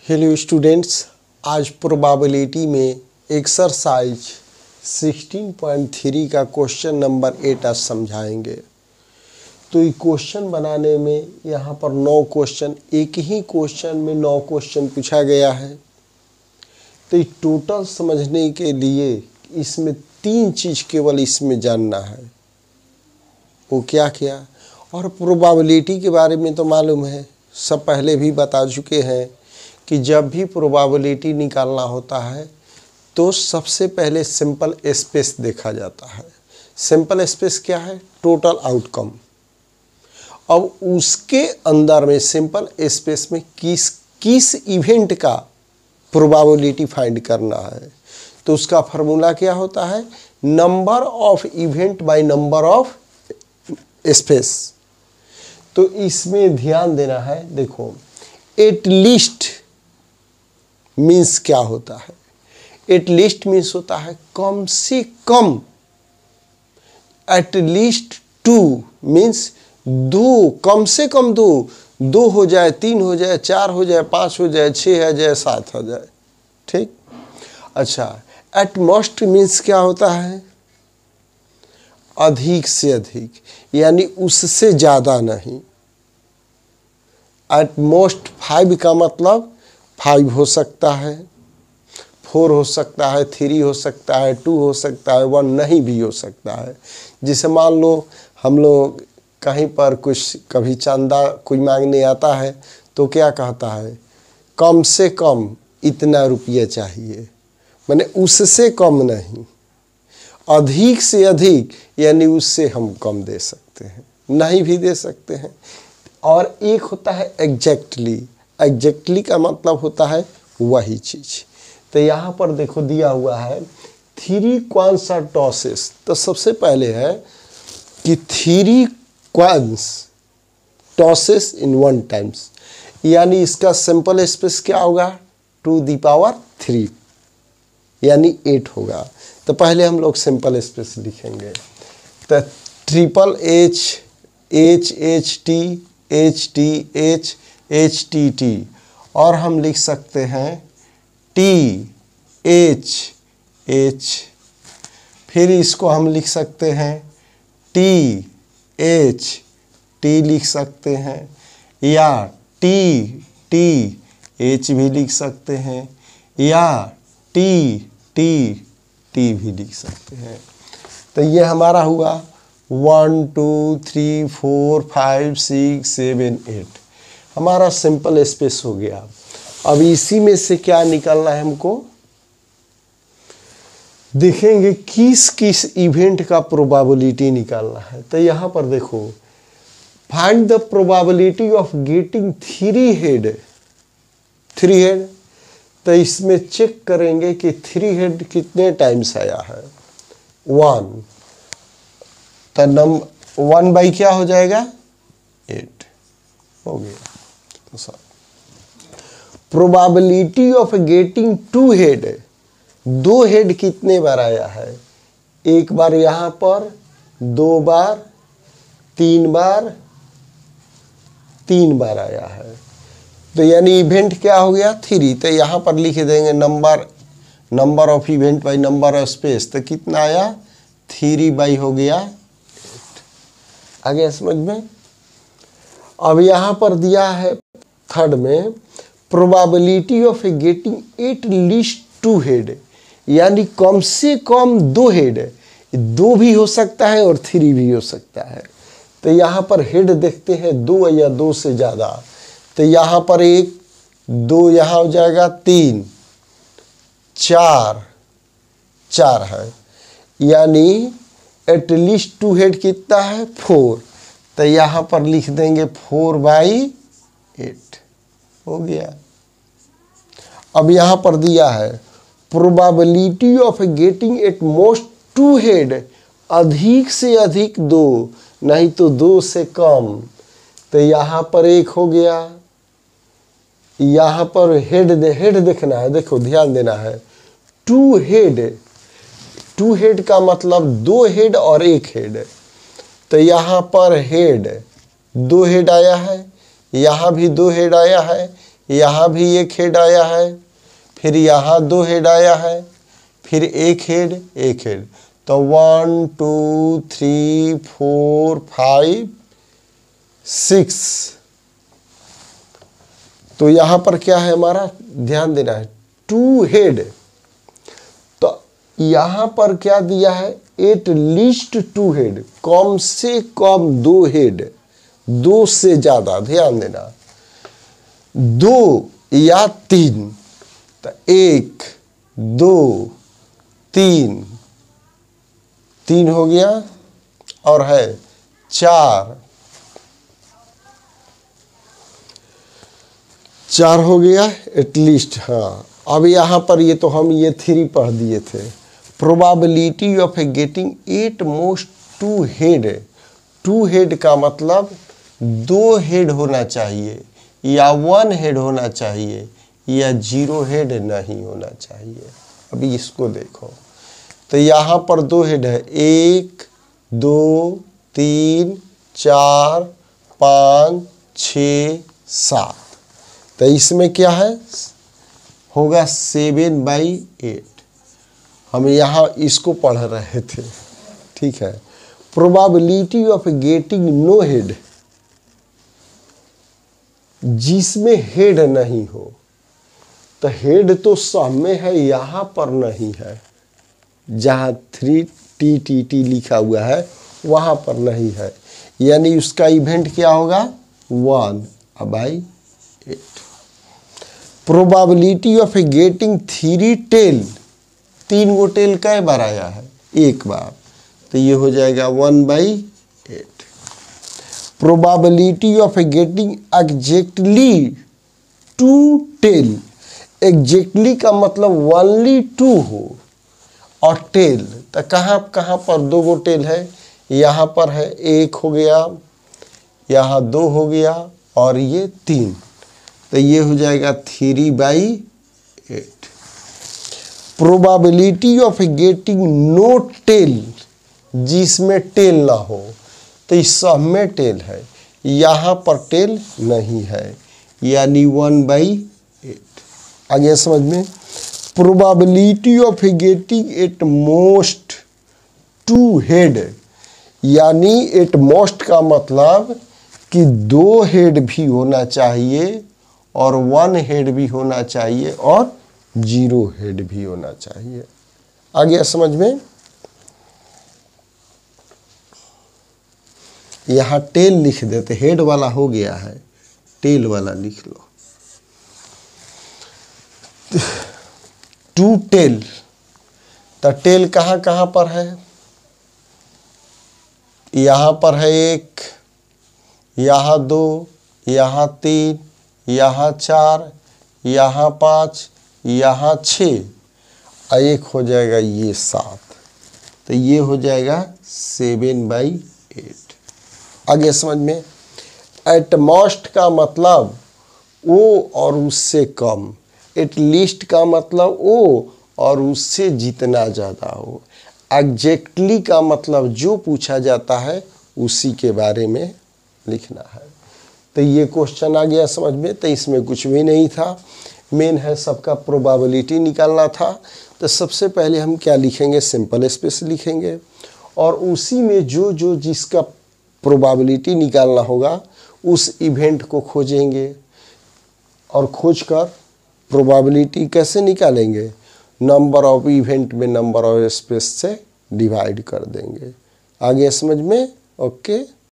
Hello students, आज probability में exercise 16.3 का क्वेश्चन नंबर 8 आज समझाएंगे। तो ये क्वेश्चन बनाने में यहाँ पर 9 क्वेश्चन, एक ही क्वेश्चन में 9 क्वेश्चन पूछा गया है। तो ये टोटल समझने के लिए इसमें 3 चीज़ केवल इसमें जानना है। वो क्या क्या? और प्रोबेबिलिटी के बारे में तो मालूम है, सब पहले भी बता चुके हैं कि जब भी प्रोबेबिलिटी निकालना होता है तो सबसे पहले सिंपल स्पेस देखा जाता है। सिंपल स्पेस क्या है? Total outcome. अब उसके अंदर में सिंपल स्पेस में किस इवेंट का प्रोबेबिलिटी फाइंड करना है, तो उसका फार्मूला क्या होता है? Number of event by number of space. तो इसमें ध्यान देना है। देखो, एट लीस्ट मीन्स क्या होता है? एट लीस्ट मीन्स होता है कम से कम। एट लीस्ट 2 मीन्स 2, कम से कम 2 हो जाए, 3 हो जाए, 4 हो जाए, 5 हो जाए, 6 हो जाए, 7 हो जाए। ठीक। अच्छा, एट मोस्ट मीन्स क्या होता है? अधिक से अधिक, यानी उससे ज़्यादा नहीं। एट मोस्ट 5 का मतलब 5 हो सकता है, 4 हो सकता है, 3 हो सकता है, 2 हो सकता है, 1 नहीं भी हो सकता है। जैसे मान लो हम लोग कहीं पर कुछ कभी चंदा कोई मांगने आता है तो क्या कहता है? कम से कम इतना रुपये चाहिए, माने उससे कम नहीं। अधिक से अधिक यानी उससे हम कम दे सकते हैं, नहीं भी दे सकते हैं। और एक होता है एग्जैक्टली। एग्जैक्टली का मतलब होता है वही चीज़। तो यहाँ पर देखो दिया हुआ है 3 कॉइन्स आर टॉसेस। तो सबसे पहले है कि 3 कॉइन्स टॉसेस इन 1 टाइम्स, यानी इसका सिंपल स्पेस क्या होगा? 2 दी पावर 3 यानी 8 होगा। तो पहले हम लोग सिंपल स्पेस लिखेंगे। तो triple H, H H T, H T H, H T T, और हम लिख सकते हैं टी एच एच। फिर इसको हम लिख सकते हैं टी एच टी लिख सकते हैं, या टी टी एच भी लिख सकते हैं, या टी टी टी भी लिख सकते हैं। तो ये हमारा हुआ 1 2 3 4 5 6 7 8 हमारा सिंपल स्पेस हो गया। अब इसी में से क्या निकालना है हमको? देखेंगे किस किस इवेंट का प्रोबेबिलिटी निकालना है। तो यहाँ पर देखो, find the probability of getting 3 head. 3 head, तो इसमें चेक करेंगे कि 3 हेड कितने टाइम्स आया है। 1, तो 1 बाई क्या हो जाएगा? 8 हो गया। तो sir probability of getting 2 head, 2 head कितने बार आया है? 1 बार यहाँ पर, 2 बार, 3 बार, 3 बार आया है। तो यानी इवेंट क्या हो गया? 3। तो यहाँ पर लिख देंगे number of event by number of space. तो कितना आया? 3 बाई हो गया 8। आ गया समझ में? अब यहाँ पर दिया है थर्ड में probability of getting at least 2 head, यानी कम से कम 2 हेड। 2 भी हो सकता है और 3 भी हो सकता है। तो यहाँ पर हेड देखते हैं 2 या 2 से ज़्यादा। तो यहाँ पर 1 2 यहाँ हो जाएगा 3 4 4 है, यानी एटलीस्ट 2 हेड कितना है? 4। तो यहाँ पर लिख देंगे 4 बाई 8 हो गया। अब यहाँ पर दिया है probability of getting at most 2 head, अधिक से अधिक 2, नहीं तो 2 से कम। तो यहाँ पर 1 हो गया। यहाँ पर हेड देखना है। देखो ध्यान देना है, 2 हेड का मतलब 2 हेड और 1 हेड। तो यहाँ पर हेड 2 हेड आया है, यहाँ भी 2 हेड आया है, यहाँ भी एक हेड आया है, फिर यहाँ 2 हेड आया है, फिर एक हेड। तो 1 2 3 4 5 6। तो यहाँ पर क्या है हमारा, ध्यान देना है, 2 हेड। तो यहाँ पर क्या दिया है, एट लीस्ट 2 हेड, कम से कम 2 हेड, 2 से ज्यादा, ध्यान देना, 2 या 3। तो 1 2 3 हो गया, और है 4 हो गया एटलीस्ट। हाँ, अब यहाँ पर ये तो हम ये 3 पढ़ दिए थे। Probability of getting at most 2 head. 2 head का मतलब 2 हेड होना चाहिए, या 1 हेड होना चाहिए, या 0 हेड नहीं होना चाहिए। अभी इसको देखो, तो यहाँ पर 2 हेड है, 1 2 3 4 5 6 7। तो इसमें क्या है, होगा 7/8। हम यहाँ इसको पढ़ रहे थे, ठीक है। Probability of getting no head, जिसमें हेड नहीं हो। तो हेड तो सब में है, यहाँ पर नहीं है, जहाँ 3TTT लिखा हुआ है वहाँ पर नहीं है, यानी उसका इवेंट क्या होगा, 1/8। Probability of getting 3 tail, 3 go tail कई बार आया है, 1 बार, तो ये हो जाएगा 1/8। Probability of getting exactly 2 tail, exactly का मतलब ओनली 2 हो, और टेल तो कहाँ कहाँ पर 2 गो टेल है, यहाँ पर है 1 हो गया, यहाँ 2 हो गया, और ये 3, तो ये हो जाएगा 3/8। Probability of getting no tail, जिसमें टेल ना हो, तो इस सब में टेल है, यहाँ पर टेल नहीं है, यानी 1/8। आगे समझ में। Probability of getting at most 2 head, यानी एट मोस्ट का मतलब कि 2 हेड भी होना चाहिए, और 1 हेड भी होना चाहिए, और 0 हेड भी होना चाहिए। आ गया समझ में। यहाँ टेल लिख देते, हेड वाला हो गया है, टेल वाला लिख लो। 2 टेल, तो टेल कहाँ कहाँ पर है, यहाँ पर है 1, यहाँ 2, यहाँ 3, यहाँ 4, यहाँ 5, यहाँ 6, और एक हो जाएगा ये 7, तो ये हो जाएगा 7/8। आगे समझ में। एट मोस्ट का मतलब ओ और उससे कम, एट लीस्ट का मतलब ओ और उससे जितना ज़्यादा हो, एग्जैक्टली का मतलब जो पूछा जाता है उसी के बारे में लिखना है। तो ये क्वेश्चन आ गया समझ में। तो इसमें कुछ भी नहीं था, मेन है सबका प्रोबेबिलिटी निकालना था। तो सबसे पहले हम क्या लिखेंगे, सिंपल स्पेस लिखेंगे, और उसी में जो जो जिसका प्रोबेबिलिटी निकालना होगा उस इवेंट को खोजेंगे, और खोजकर प्रोबेबिलिटी कैसे निकालेंगे, नंबर ऑफ इवेंट में नंबर ऑफ स्पेस से डिवाइड कर देंगे। आगे समझ में। ओके।